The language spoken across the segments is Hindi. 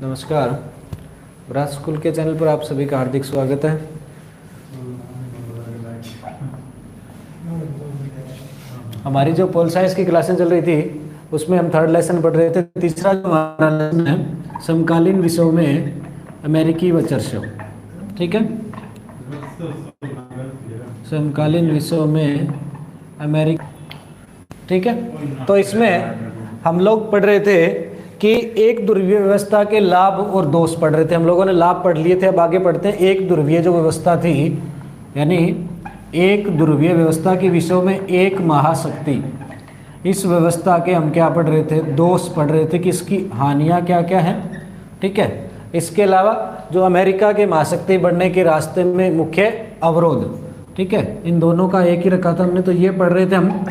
नमस्कार। ब्रास स्कूल के चैनल पर आप सभी का हार्दिक स्वागत है। हमारी जो पोल साइंस की क्लासें चल रही थी उसमें हम थर्ड लेसन पढ़ रहे थे। तीसरा जो हमारा लेसन है समकालीन विषयों में अमेरिकी व चर्चा, ठीक है। समकालीन विषयों में अमेरिका, ठीक है। तो इसमें हम लोग पढ़ रहे थे कि एक ध्रुवीय व्यवस्था के लाभ और दोष पढ़ रहे थे। हम लोगों ने लाभ पढ़ लिए थे, अब आगे पढ़ते हैं। एक ध्रुवीय जो व्यवस्था थी, यानी एक ध्रुवीय व्यवस्था के विषयों में एक महाशक्ति, इस व्यवस्था के हम क्या पढ़ रहे थे? दोष पढ़ रहे थे कि इसकी हानियां क्या क्या हैं, ठीक है। इसके अलावा जो अमेरिका के महाशक्ति बढ़ने के रास्ते में मुख्य अवरोध, ठीक है, इन दोनों का एक ही रखा था हमने, तो ये पढ़ रहे थे हम।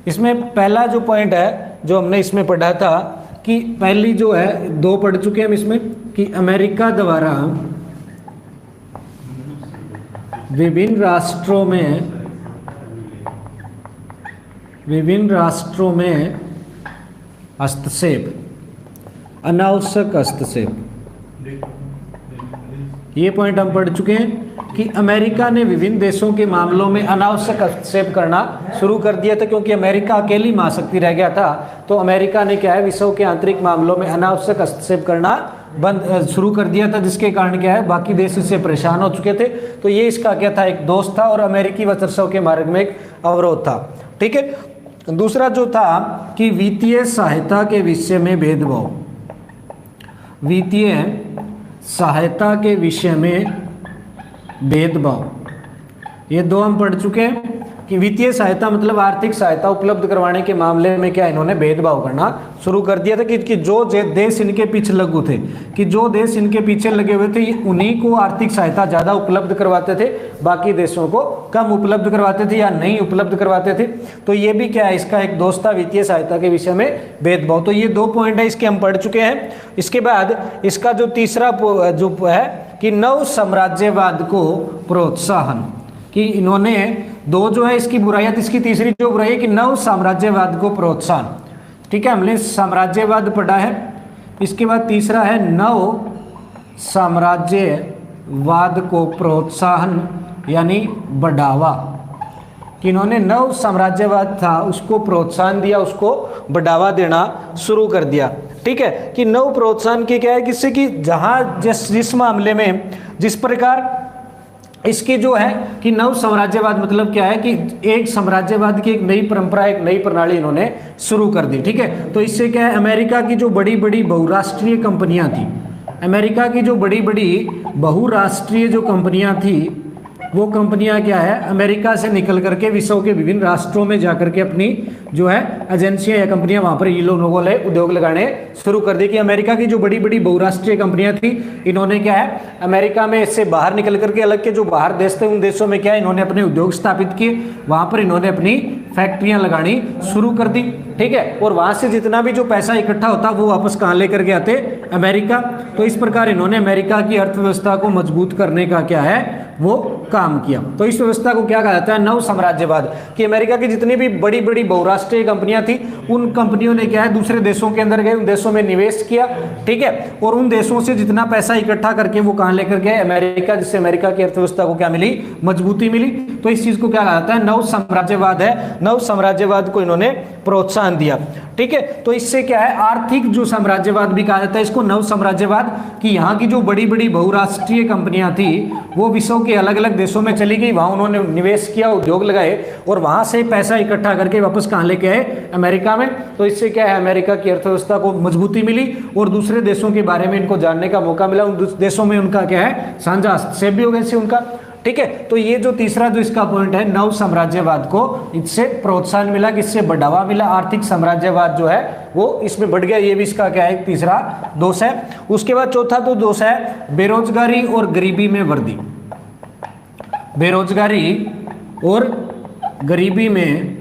इसमें पहला जो पॉइंट है जो हमने इसमें पढ़ा था कि पहली जो है दो पढ़ चुके हैं हम इसमें कि अमेरिका द्वारा विभिन्न राष्ट्रों में हस्तक्षेप, अनावश्यक हस्तक्षेप, ये पॉइंट हम पढ़ चुके हैं कि अमेरिका ने विभिन्न देशों के मामलों में अनावश्यक हस्तक्षेप करना शुरू कर दिया था, क्योंकि अमेरिका अकेली महाशक्ति रह गया था। तो अमेरिका ने क्या है, विश्व के आंतरिक मामलों में अनावश्यक हस्तक्षेप करना शुरू कर दिया था, जिसके कारण क्या है बाकी देश इससे परेशान हो चुके थे। तो ये इसका क्या था, एक दोष था और अमेरिकी वर्चस्व के मार्ग में एक अवरोध था, ठीक है। दूसरा जो था कि वित्तीय सहायता के विषय में भेदभाव, वित्तीय सहायता के विषय में भेदभाव, ये दो हम पढ़ चुके हैं कि वित्तीय सहायता मतलब आर्थिक सहायता उपलब्ध करवाने के मामले में क्या इन्होंने भेदभाव करना शुरू कर दिया था कि जो देश इनके पीछे लगे थे, कि जो देश इनके पीछे लगे हुए थे उन्हीं को आर्थिक सहायता ज़्यादा उपलब्ध करवाते थे, बाकी देशों को कम उपलब्ध करवाते थे या नहीं उपलब्ध करवाते थे। तो ये भी क्या है, इसका एक दोष था, वित्तीय सहायता के विषय में भेदभाव। तो ये दो पॉइंट है, इसके हम पढ़ चुके हैं। इसके बाद इसका जो तीसरा जो है कि नव साम्राज्यवाद को प्रोत्साहन, कि इन्होंने दो जो है इसकी बुराइयां, इसकी तीसरी जो बुराई है कि नव साम्राज्यवाद को प्रोत्साहन, ठीक है। हमने साम्राज्यवाद पढ़ा है। इसके बाद तीसरा है नव साम्राज्यवाद को प्रोत्साहन यानी बढ़ावा, कि इन्होंने नव साम्राज्यवाद था उसको प्रोत्साहन दिया, उसको बढ़ावा देना शुरू कर दिया, ठीक है। कि नव प्रोत्साहन की क्या है, किससे कि जहां जिस मामले में जिस प्रकार इसकी जो है कि नव साम्राज्यवाद मतलब क्या है कि एक साम्राज्यवाद की एक नई परंपरा, एक नई प्रणाली इन्होंने शुरू कर दी, ठीक है। तो इससे क्या है, अमेरिका की जो बड़ी बड़ी बहुराष्ट्रीय कंपनियां थी, अमेरिका की जो बड़ी बड़ी बहुराष्ट्रीय जो कंपनियां थी, वो कंपनियां क्या है अमेरिका से निकल करके विश्व के विभिन्न राष्ट्रों में जाकर के अपनी जो है एजेंसियां या कंपनियां वहां पर ये लोगों ने उद्योग लगाने शुरू कर दी। कि अमेरिका की जो बड़ी बड़ी बहुराष्ट्रीय कंपनियां थी, इन्होंने क्या है अमेरिका में इससे बाहर निकल करके अलग के जो बाहर देश थे उन देशों में क्या है इन्होंने अपने उद्योग स्थापित किए, वहां पर इन्होंने अपनी फैक्ट्रियां लगानी शुरू कर दी, ठीक है। और वहां से जितना भी जो पैसा इकट्ठा होता वो वापस कहां लेकर के आते, अमेरिका। तो इस प्रकार इन्होंने अमेरिका की अर्थव्यवस्था को मजबूत करने का क्या है वो काम किया। तो इस व्यवस्था को क्या कहा जाता है, नव साम्राज्यवाद। कि अमेरिका की जितनी भी बड़ी बड़ी बहुराष्ट्रीय कंपनियां थी उन कंपनियों ने क्या है दूसरे देशों के अंदर गए, उन देशों में निवेश किया, ठीक है। और उन देशों से जितना पैसा इकट्ठा करके वो कहां लेकर गए, अमेरिका, जिससे अमेरिका की अर्थव्यवस्था को क्या मिली, मजबूती मिली। तो इस चीज को क्या कहा जाता है, नव साम्राज्यवाद है। नव साम्राज्यवाद को इन्होंने प्रोत्साहन दिया, ठीक है। तो इससे क्या है आर्थिक जो साम्राज्यवाद भी कहा जाता है इसको नव साम्राज्यवाद। कि यहाँ की जो बड़ी बड़ी बहुराष्ट्रीय कंपनियां थी वो विश्व के अलग अलग देशों में चली गई, वहां उन्होंने निवेश किया, उद्योग लगाए और वहां से पैसा इकट्ठा करके वापस कहां लेके आए, अमेरिका में। तो इससे क्या है अमेरिका की अर्थव्यवस्था को मजबूती मिली और दूसरे देशों के बारे में इनको जानने का मौका मिला, उन देशों में उनका क्या है साझा हस्तक्षेप भी हो गया इससे उनका, ठीक है। तो ये जो तीसरा जो इसका पॉइंट है, नव साम्राज्यवाद को इससे प्रोत्साहन मिला, किससे बढ़ावा मिला, आर्थिक साम्राज्यवाद जो है वो इसमें बढ़ गया। ये भी इसका क्या है तीसरा दोष है। उसके बाद चौथा तो दोष है बेरोजगारी और गरीबी में वृद्धि। बेरोजगारी और गरीबी में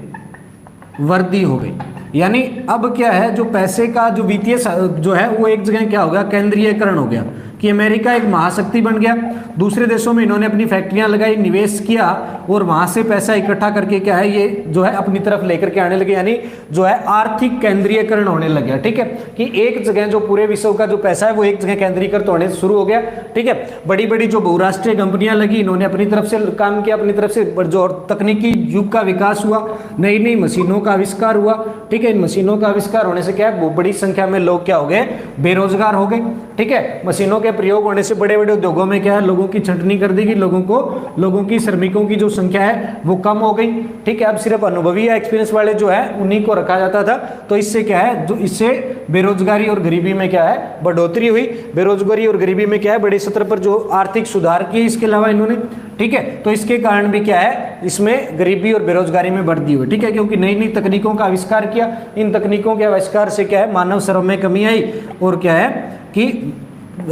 वृद्धि हो गई, यानी अब क्या है जो पैसे का जो वित्तीय जो है वो एक जगह क्या हो गया, केंद्रीयकरण हो गया। कि अमेरिका एक महाशक्ति बन गया, दूसरे देशों में इन्होंने अपनी फैक्ट्रियां लगाई, निवेश किया और वहां से पैसा इकट्ठा करके क्या है ये जो है अपनी तरफ लेकर के आने लगे, यानी जो है आर्थिक केंद्रीयकरण होने लग गया। ठीक है, कि एक जगह जो पूरे विश्व का जो पैसा है वो एक जगह केंद्रीकृत होने शुरू हो गया। ठीक है, बड़ी बड़ी जो बहुराष्ट्रीय कंपनियां लगी, इन्होंने अपनी तरफ से काम किया, अपनी तरफ से जो तकनीकी युग का विकास हुआ, नई नई मशीनों का आविष्कार हुआ। ठीक है, इन मशीनों का आविष्कार होने से क्या है, बड़ी संख्या में लोग क्या हो गए, बेरोजगार हो गए। ठीक है, मशीनों के प्रयोग होने से बड़े बड़े उद्योगों में क्या है, लोगों की छंटनी कर देगी, लोगों की श्रमिकों की जो संख्या है वो कम हो गई। ठीक है, अब सिर्फ अनुभवी या एक्सपीरियंस वाले जो है उन्हीं को रखा जाता था। तो इससे क्या है, जो इससे बेरोजगारी और गरीबी में क्या है, बढ़ोतरी हुई। बेरोजगारी और गरीबी में क्या है, बड़े स्तर पर जो आर्थिक सुधार किए इसके अलावा इन्होंने। ठीक है, तो इसके कारण भी क्या है, इसमें गरीबी और बेरोजगारी में बढ़ती हुई। ठीक है, क्योंकि नई नई तकनीकों का आविष्कार किया, इन तकनीकों के आविष्कार से क्या है, मानव श्रम में कमी आई और क्या है कि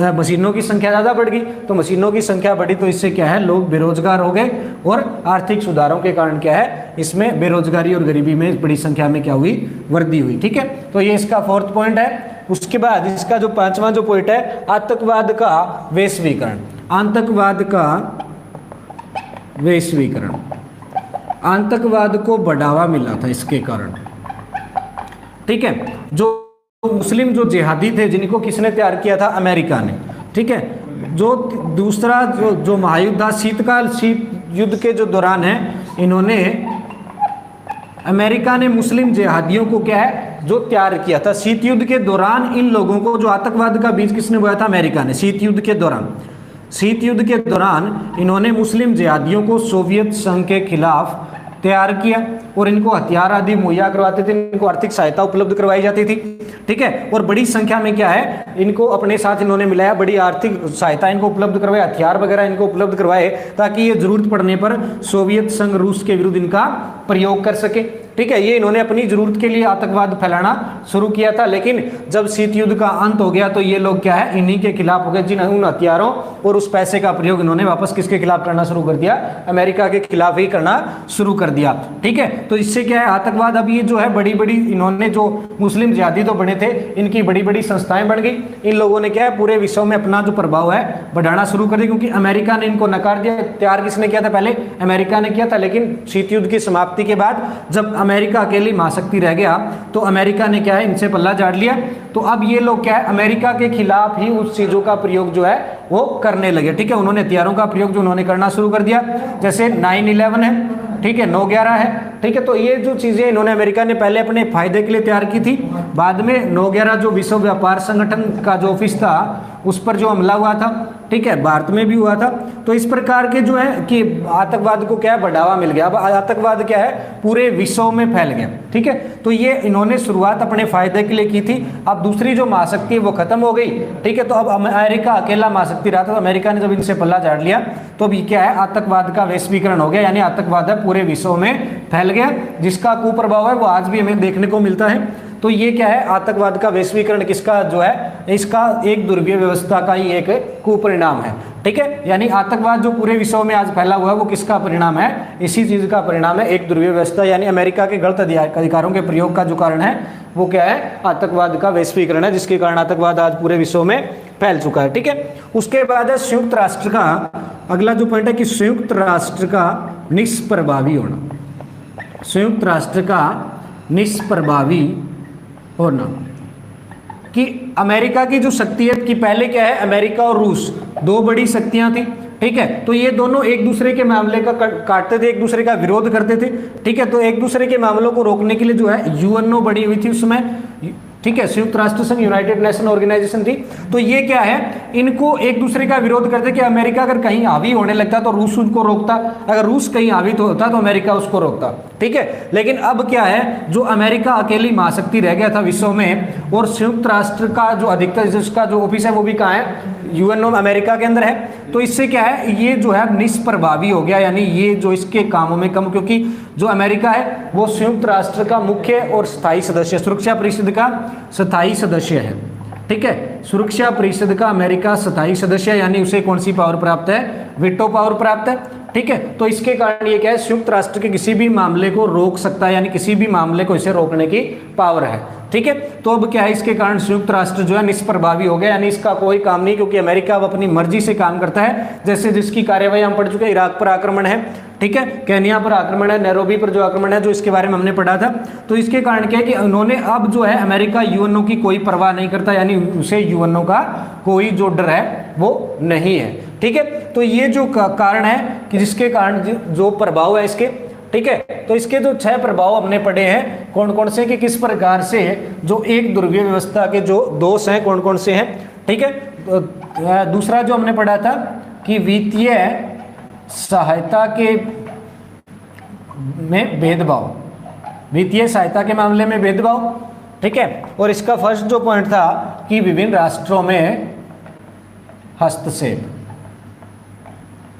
मशीनों की संख्या ज़्यादा बढ़ गई। तो मशीनों की संख्या बढ़ी तो इससे क्या है, लोग बेरोजगार हो गए और आर्थिक सुधारों के कारण क्या है, इसमें बेरोजगारी और गरीबी में बड़ी संख्या में क्या हुई, वृद्धि हुई। ठीक है, तो ये इसका फोर्थ पॉइंट है। उसके बाद इसका जो पांचवा जो पॉइंट है, आतंकवाद का वैश्वीकरण। आतंकवाद का वैश्वीकरण, आतंकवाद को बढ़ावा मिला था इसके कारण। ठीक है, जो मुस्लिम जो जिहादी थे जिनको किसने तैयार किया था, अमेरिका ने। ठीक है, जो दूसरा जो महायुद्ध था, शीत युद्ध के जो दौरान है, इन्होंने अमेरिका ने मुस्लिम जिहादियों को क्या है, जो तैयार किया था। शीत युद्ध के दौरान इन लोगों को, जो आतंकवाद का बीज किसने बोया था, अमेरिका ने। शीत युद्ध के दौरान इन्होंने मुस्लिम जिहादियों को सोवियत संघ के खिलाफ तैयार किया और इनको हथियार आदि मुहैया करवाते थे, इनको आर्थिक सहायता उपलब्ध करवाई जाती थी। ठीक है, और बड़ी संख्या में क्या है, इनको अपने साथ इन्होंने मिलाया, बड़ी आर्थिक सहायता इनको उपलब्ध करवाए, हथियार वगैरह इनको उपलब्ध करवाए, ताकि ये जरूरत पड़ने पर सोवियत संघ रूस के विरुद्ध इनका प्रयोग कर सके। ठीक है, ये इन्होंने अपनी जरूरत के लिए आतंकवाद फैलाना शुरू किया था। लेकिन जब शीत युद्ध का अंत हो गया तो ये लोग क्या है, इन्हीं के खिलाफ हो गए। जिन उन हथियारों और उस पैसे का प्रयोग इन्होंने वापस किसके खिलाफ करना शुरू कर दिया, अमेरिका के खिलाफ ही करना शुरू कर दिया। ठीक है, तो इससे क्या है, आतंकवाद अब ये जो है बड़ी बड़ी, इन्होंने जो मुस्लिम जिहादी तो बने थे, इनकी बड़ी बड़ी संस्थाएं बन गई। इन लोगों ने क्या है, पूरे विश्व में अपना जो प्रभाव है बढ़ाना शुरू कर दिया, क्योंकि अमेरिका ने इनको नकार दिया। तैयार किसने किया था, पहले अमेरिका ने किया था, लेकिन शीत युद्ध की समाप्ति के बाद जब अमेरिका अकेली महाशक्ति रह गया तो अमेरिका ने क्या है, इनसे पल्ला झाड़ लिया। तो अब ये लोग क्या है, अमेरिका के खिलाफ ही उस चीजों का प्रयोग जो है वो करने लगे। ठीक है, उन्होंने हथियारों का प्रयोग जो उन्होंने करना शुरू कर दिया, जैसे 9/11 है, ठीक है, 9/11 है। ठीक है, तो ये जो चीजें इन्होंने, अमेरिका ने पहले अपने फायदे के लिए तैयार की थी, बाद में 9/11 जो विश्व व्यापार संगठन का जो ऑफिस था उस पर जो हमला हुआ था, ठीक है, भारत में भी हुआ था। तो इस प्रकार के जो है कि आतंकवाद को क्या है, बढ़ावा मिल गया। अब आतंकवाद क्या है, पूरे विश्व में फैल गया। ठीक है, तो ये इन्होंने शुरुआत अपने फायदे के लिए की थी। अब दूसरी जो महाशक्ति वो खत्म हो गई। ठीक है, तो अब अमेरिका अकेला महाशक्ति रहा था, तो अमेरिका ने जब इनसे पल्ला झाड़ लिया तो अब ये क्या है, आतंकवाद का वैश्वीकरण हो गया, यानी आतंकवाद है पूरे विश्व में फैल गया, जिसका कुप्रभाव है वो आज भी हमें देखने को मिलता है। तो ये क्या है, आतंकवाद का वैश्वीकरण किसका जो है, इसका एक ध्रुवीय व्यवस्था का ही एक कुपरिणाम है। ठीक है, यानी आतंकवाद जो पूरे विश्व में आज फैला हुआ है वो किसका परिणाम है, इसी चीज का परिणाम है, एक ध्रुवीय व्यवस्था, यानी अमेरिका के गलत अधिकारों के प्रयोग का जो कारण है वो क्या है, आतंकवाद का वैश्वीकरण है, जिसके कारण आतंकवाद आज पूरे विश्व में फैल चुका है। ठीक है, उसके बाद है संयुक्त राष्ट्र का अगला जो पॉइंट है कि संयुक्त राष्ट्र का निष्प्रभावी होना। संयुक्त राष्ट्र का निष्प्रभावी होना, कि अमेरिका की जो शक्ति है, कि पहले क्या है, अमेरिका और रूस दो बड़ी शक्तियां थी। ठीक है, तो ये दोनों एक दूसरे के मामले का काटते थे, एक दूसरे का विरोध करते थे। ठीक है, तो एक दूसरे के मामलों को रोकने के लिए जो है यूएनओ बड़ी हुई थी उस समय। ठीक है, संयुक्त राष्ट्र संघ, यूनाइटेड नेशन ऑर्गेनाइजेशन थी। तो ये क्या है, इनको एक दूसरे का विरोध करते कि अमेरिका अगर कहीं हावी होने लगता तो रूस उनको रोकता, अगर रूस कहीं हावी तो होता तो अमेरिका उसको रोकता। ठीक है, लेकिन अब क्या है, जो अमेरिका अकेली महाशक्ति रह गया था विश्व में, और संयुक्त राष्ट्र का जो अधिकतर जिसका जो ऑफिस है वो भी कहाँ है, यूएनओ अमेरिका के अंदर है। तो इससे क्या है, ये जो है निष्प्रभावी हो गया, यानी ये जो इसके कामों में कम, क्योंकि जो अमेरिका है वो संयुक्त राष्ट्र का मुख्य और स्थायी सदस्य, सुरक्षा परिषद का स्थायी सदस्य है। ठीक है, सुरक्षा परिषद का अमेरिका स्थायी सदस्य, यानी उसे कौन सी पावर प्राप्त है, वीटो पावर प्राप्त है। ठीक है। तो इसके कारण ये क्या है, संयुक्त राष्ट्र के किसी भी मामले को रोक सकता है, यानी किसी भी मामले को इसे रोकने की पावर है, ठीक है। तो अब क्या है, इसके कारण संयुक्त राष्ट्र जो है निष्प्रभावी हो गया, यानी इसका कोई काम नहीं, क्योंकि अमेरिका अब अपनी मर्जी से काम करता है। जैसे जिसकी कार्यवाही हम पढ़ चुके हैं, इराक पर आक्रमण है, ठीक है, केन्या पर आक्रमण है, नैरोबी पर जो आक्रमण है, जो इसके बारे में हमने पढ़ा था। तो इसके कारण क्या है कि उन्होंने अब जो है अमेरिका यूएनओ की कोई परवाह नहीं करता, यानी उसे यूएनओ का कोई जो डर है वो नहीं है, ठीक है। तो ये जो कारण है कि जिसके कारण जो प्रभाव है इसके, ठीक है। तो इसके जो 6 प्रभाव हमने पढ़े हैं, कौन कौन से, कि किस प्रकार से जो एक ध्रुवीय व्यवस्था के जो दोष हैं कौन कौन से हैं, ठीक है। तो दूसरा जो हमने पढ़ा था कि वित्तीय सहायता के में भेदभाव, वित्तीय सहायता के मामले में भेदभाव, ठीक है। और इसका फर्स्ट जो पॉइंट था कि विभिन्न राष्ट्रों में हस्तक्षेप,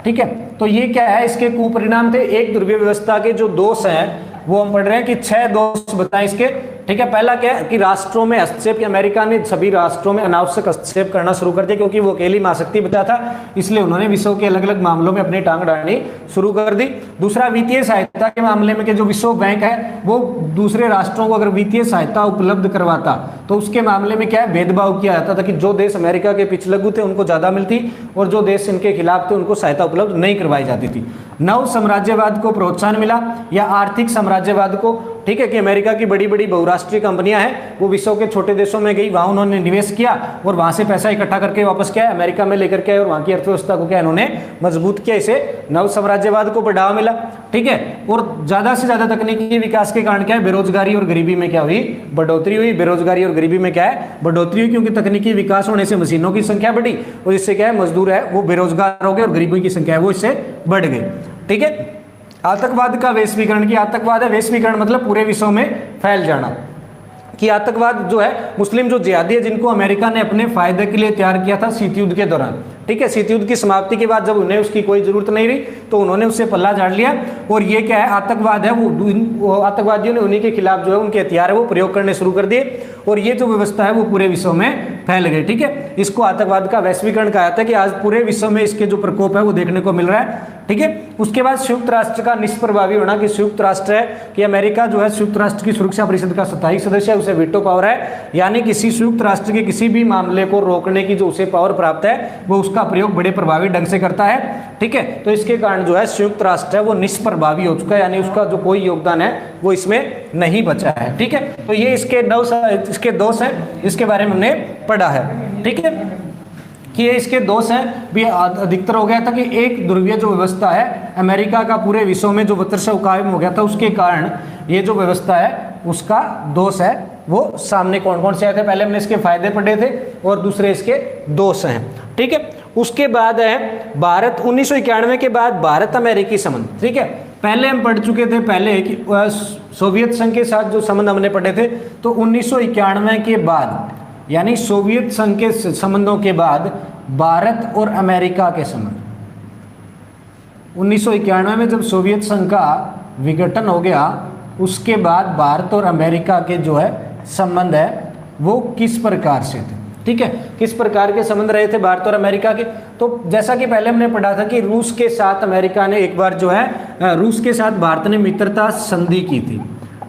ठीक है। तो ये क्या है, इसके कुपरिणाम थे। एक ध्रुवीय व्यवस्था के जो दोष हैं वो हम पढ़ रहे हैं कि 6 दोष बताएं इसके, ठीक है। पहला क्या है कि राष्ट्रों में हस्तक्षेप, कि अमेरिका ने सभी राष्ट्रों में अनावश्यक हस्तक्षेप करना शुरू कर दिया, क्योंकि वो अकेली महाशक्ति बचा था, इसलिए उन्होंने विश्व के अलग अलग मामलों में अपनी टांग अड़ानी शुरू कर दी। दूसरा, वित्तीय सहायता के मामले में कि जो विश्व बैंक है वो दूसरे राष्ट्रों को अगर वित्तीय सहायता उपलब्ध करवाता तो उसके मामले में क्या है, भेदभाव किया जाता था, कि जो देश अमेरिका के पिछलग्गू थे उनको ज्यादा मिलती और जो देश इनके खिलाफ थे उनको सहायता उपलब्ध नहीं करवाई जाती थी। नव साम्राज्यवाद को प्रोत्साहन मिला, या आर्थिक साम्राज्यवाद को, ठीक है, कि अमेरिका की बड़ी बड़ी बहुराष्ट्रीय कंपनियां हैं वो विश्व के छोटे देशों में गई, वहां उन्होंने निवेश किया और वहां से पैसा इकट्ठा करके वापस क्या है अमेरिका में लेकर के आए और वहां की अर्थव्यवस्था को क्या इन्होंने मजबूत किया, इसे नव साम्राज्यवाद को बढ़ावा मिला, ठीक है। और ज्यादा से ज्यादा तकनीकी विकास के कारण क्या है, बेरोजगारी और गरीबी में क्या हुई, बढ़ोतरी हुई। बेरोजगारी और गरीबी में क्या है, बढ़ोतरी हुई, क्योंकि तकनीकी विकास होने से मशीनों की संख्या बढ़ी और इससे क्या है, मजदूर है वो बेरोजगार हो गए और गरीबी की संख्या है वो इससे बढ़ गई, ठीक है। आतंकवाद का वैश्वीकरण, की आतंकवाद है वैश्वीकरण मतलब पूरे विश्व में फैल जाना, कि आतंकवाद जो है मुस्लिम जो जिहादी है जिनको अमेरिका ने अपने फायदे के लिए तैयार किया था शीत युद्ध के दौरान, ठीक है। शीत युद्ध की समाप्ति के बाद जब उन्हें उसकी कोई जरूरत नहीं रही तो उन्होंने उससे पल्ला झाड़ लिया और ये क्या है, आतंकवाद है वो आतंकवादियों ने उन्हीं के खिलाफ जो है उनके हथियार है वो प्रयोग करने शुरू कर दिए और ये जो व्यवस्था है वो पूरे विश्व में फैल गई, ठीक है। इसको आतंकवाद का वैश्वीकरण कहा जाता है, कि आज पूरे विश्व में इसके जो प्रकोप है वो देखने को मिल रहा है, ठीक है। उसके बाद संयुक्त राष्ट्र का निष्प्रभावी होना, कि संयुक्त राष्ट्र है कि अमेरिका जो है संयुक्त राष्ट्र की सुरक्षा परिषद का स्थायी सदस्य है, उसे वीटो पावर है, यानी किसी संयुक्त राष्ट्र के किसी भी मामले को रोकने की जो उसे पावर प्राप्त है वो उसका प्रयोग बड़े प्रभावी ढंग से करता है, ठीक है। तो इसके कारण जो है संयुक्त राष्ट्र है वो निष्प्रभावी हो चुका है, यानी उसका जो कोई योगदान है वो इसमें नहीं बचा है, ठीक है। तो ये इसके दोष है, इसके बारे में हमने पढ़ा है, ठीक है, कि ये इसके दोष हैं भी अधिकतर हो गया था कि एक ध्रुवीय जो व्यवस्था है अमेरिका का पूरे विश्व में जो वर्चस्व कायम हो गया था उसके कारण ये जो व्यवस्था है उसका दोष है वो सामने कौन कौन से आए थे। पहले हमने इसके फायदे पढ़े थे और दूसरे इसके दोष हैं, ठीक है। उसके बाद है भारत 1991 के बाद भारत अमेरिकी संबंध, ठीक है। पहले हम पढ़ चुके थे पहले कि सोवियत संघ के साथ जो संबंध हमने पढ़े थे, तो 1991 के बाद यानी सोवियत संघ के संबंधों के बाद भारत और अमेरिका के संबंध, 1991 में जब सोवियत संघ का विघटन हो गया उसके बाद भारत और अमेरिका के जो है संबंध है वो किस प्रकार से थे, ठीक है, किस प्रकार के संबंध रहे थे भारत और अमेरिका के। तो जैसा कि पहले हमने पढ़ा था कि रूस के साथ अमेरिका ने एक बार जो है रूस के साथ भारत ने मित्रता संधि की थी,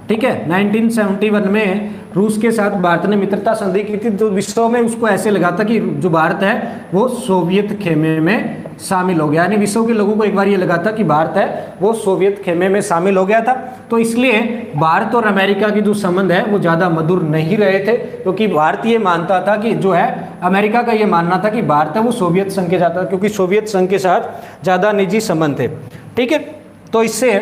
ठीक है। 1971 में रूस के साथ भारत ने मित्रता संधि की थी, तो विश्व में उसको ऐसे लगा था कि जो भारत है वो सोवियत खेमे में शामिल हो गया, यानी विश्व के लोगों को एक बार ये लगा था कि भारत है वो सोवियत खेमे में शामिल हो गया था। तो इसलिए भारत और अमेरिका की जो संबंध है वो ज़्यादा मधुर नहीं रहे थे, क्योंकि भारत ये मानता था कि जो है अमेरिका का ये मानना था कि भारत है वो सोवियत संघ के साथ, क्योंकि सोवियत संघ के साथ ज़्यादा निजी संबंध थे, ठीक है। तो इससे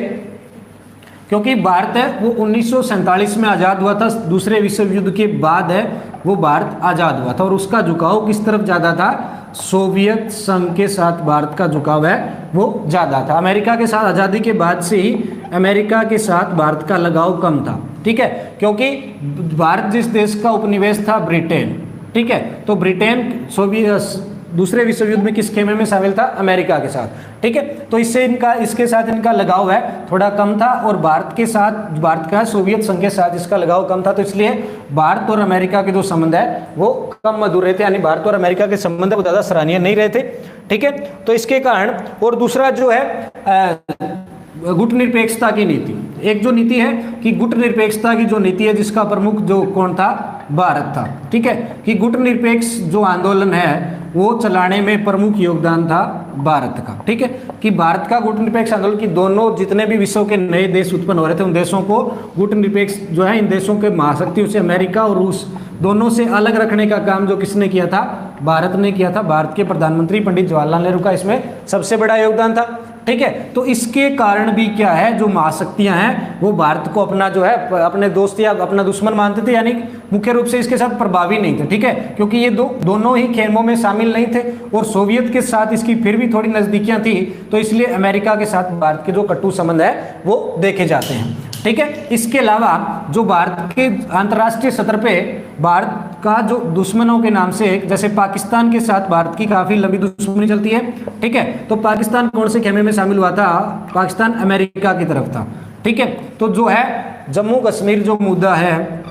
क्योंकि भारत है वो 1947 में आज़ाद हुआ था, दूसरे विश्व युद्ध के बाद है वो भारत आज़ाद हुआ था और उसका झुकाव किस तरफ ज़्यादा था, सोवियत संघ के साथ भारत का झुकाव है वो ज़्यादा था। अमेरिका के साथ आज़ादी के बाद से ही अमेरिका के साथ भारत का लगाव कम था, ठीक है, क्योंकि भारत जिस देश का उपनिवेश था ब्रिटेन, ठीक है, तो ब्रिटेन सोवियत दूसरे विश्व युद्ध में किस खेमे में शामिल था, अमेरिका के साथ, ठीक है। तो इससे इसके साथ इनका लगाव है थोड़ा कम था और भारत के साथ भारत का सोवियत संघ के साथ इसका लगाव कम था, तो इसलिए भारत और अमेरिका के जो संबंध है वो कम मधुर रहे थे, यानी भारत और अमेरिका के संबंध वो ज़्यादा सराहनीय नहीं रहे थे, ठीक है। तो इसके कारण, और दूसरा जो है गुट निरपेक्षता की नीति, एक जो नीति है कि गुट निरपेक्षता की जो नीति है जिसका प्रमुख जो कौन था, भारत था, ठीक है, कि गुट निरपेक्ष जो आंदोलन है वो चलाने में प्रमुख योगदान था भारत का, ठीक है, कि भारत का गुट निरपेक्ष आंदोलन की दोनों जितने भी विश्व के नए देश उत्पन्न हो रहे थे उन देशों को गुट निरपेक्ष जो है इन देशों के महाशक्तियों से अमेरिका और रूस दोनों से अलग रखने का काम जो किसने किया था, भारत ने किया था। भारत के प्रधानमंत्री पंडित जवाहरलाल नेहरू का इसमें सबसे बड़ा योगदान था, ठीक है। तो इसके कारण भी क्या है, जो महाशक्तियां हैं वो भारत को अपना जो है अपने दोस्त या अपना दुश्मन मानते थे, यानी मुख्य रूप से इसके साथ प्रभावी नहीं थे, ठीक है, क्योंकि ये दोनों ही खेमों में शामिल नहीं थे और सोवियत के साथ इसकी फिर भी थोड़ी नजदीकियां थी, तो इसलिए अमेरिका के साथ भारत के जो कटु संबंध है वो देखे जाते हैं, ठीक है। इसके अलावा जो भारत के अंतर्राष्ट्रीय स्तर पे भारत का जो दुश्मनों के नाम से, जैसे पाकिस्तान के साथ भारत की काफी लंबी दुश्मनी चलती है, ठीक है, तो पाकिस्तान कौन से खेमे में शामिल हुआ था, पाकिस्तान अमेरिका की तरफ था, ठीक है। तो जो है जम्मू कश्मीर जो मुद्दा है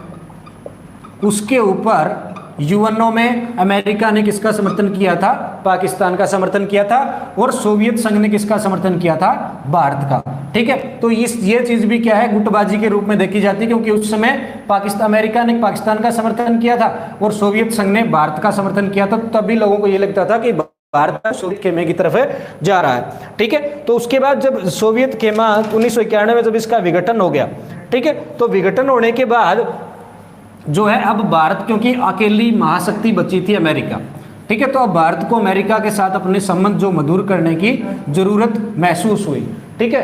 उसके ऊपर यूएनओ में अमेरिका ने किसका समर्थन किया था, पाकिस्तान का समर्थन किया था, और सोवियत संघ ने किसका समर्थन किया था, भारत का, ठीक है। तो ये चीज भी क्या है, गुटबाजी के रूप में देखी जाती है, क्योंकि उस समय पाकिस्तान, अमेरिका ने पाकिस्तान का समर्थन किया था और सोवियत संघ ने भारत का समर्थन किया था, तब भी लोगों को ये लगता था कि भारत सोवियत खेमे की तरफ जा रहा है, ठीक है। तो उसके बाद जब सोवियत खेमा 1991 में जब इसका विघटन हो गया, ठीक है, तो विघटन होने के बाद जो है अब भारत, क्योंकि अकेली महाशक्ति बची थी अमेरिका, ठीक है, तो अब भारत को अमेरिका के साथ अपने संबंध जो मधुर करने की जरूरत महसूस हुई, ठीक है,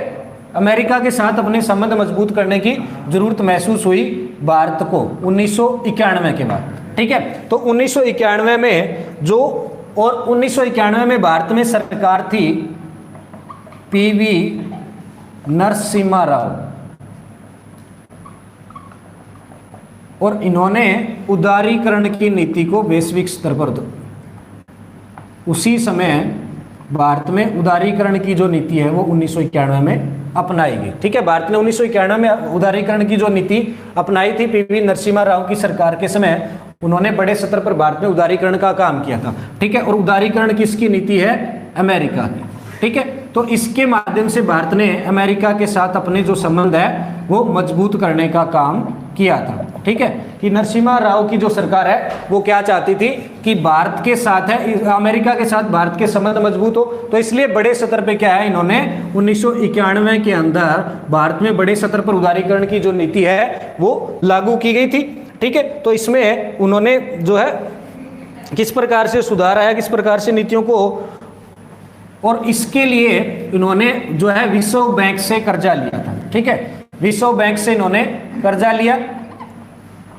अमेरिका के साथ अपने संबंध मजबूत करने की जरूरत महसूस हुई भारत को 1991 के बाद, ठीक है। तो 1991 में जो, और 1991 में भारत में सरकार थी पीवी नरसिम्हा राव, और इन्होंने उदारीकरण की नीति को वैश्विक स्तर पर, उसी समय भारत में उदारीकरण की जो नीति है वो 1991 में अपनाई गई, ठीक है। भारत ने 1991 में उदारीकरण की जो नीति अपनाई थी पीवी नरसिम्हा राव की सरकार के समय, उन्होंने बड़े स्तर पर भारत में उदारीकरण का काम किया था, ठीक है, और उदारीकरण किसकी नीति है, अमेरिका की, ठीक है। तो इसके माध्यम से भारत ने अमेरिका के साथ अपने जो संबंध है वो मजबूत करने का काम किया था, ठीक है, कि नरसिम्हा राव की जो सरकार है वो क्या चाहती थी कि भारत के साथ है, अमेरिका के साथ भारत के संबंध मजबूत हो, तो इसलिए बड़े स्तर पे क्या है, इन्होंने 1991 के अंदर भारत में बड़े स्तर पर उदारीकरण की जो नीति है वो लागू की गई थी, ठीक है। तो इसमें उन्होंने जो है किस प्रकार से सुधार आया, किस प्रकार से नीतियों को, और इसके लिए इन्होंने जो है विश्व बैंक से कर्जा लिया था, ठीक है, विश्व बैंक से इन्होंने कर्जा लिया।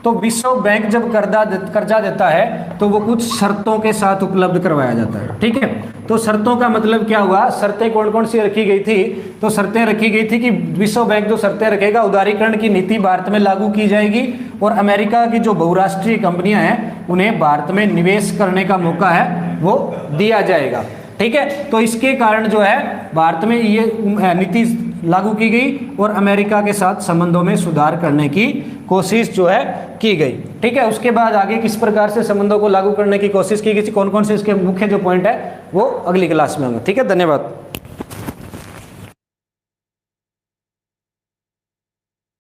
तो विश्व बैंक जब कर्जा देता है तो वो कुछ शर्तों के साथ उपलब्ध करवाया जाता है, ठीक है। तो शर्तों का मतलब क्या हुआ, शर्तें कौन कौन सी रखी गई थी, तो शर्तें रखी गई थी कि विश्व बैंक जो शर्तें रखेगा, उदारीकरण की नीति भारत में लागू की जाएगी और अमेरिका की जो बहुराष्ट्रीय कंपनियां हैं उन्हें भारत में निवेश करने का मौका है वो दिया जाएगा, ठीक है। तो इसके कारण जो है भारत में ये नीति लागू की गई और अमेरिका के साथ संबंधों में सुधार करने की कोशिश जो है की गई, ठीक है। उसके बाद आगे किस प्रकार से संबंधों को लागू करने की कोशिश की गई, कौन कौन से इसके मुख्य जो पॉइंट है वो अगली क्लास में होंगे, ठीक है। धन्यवाद।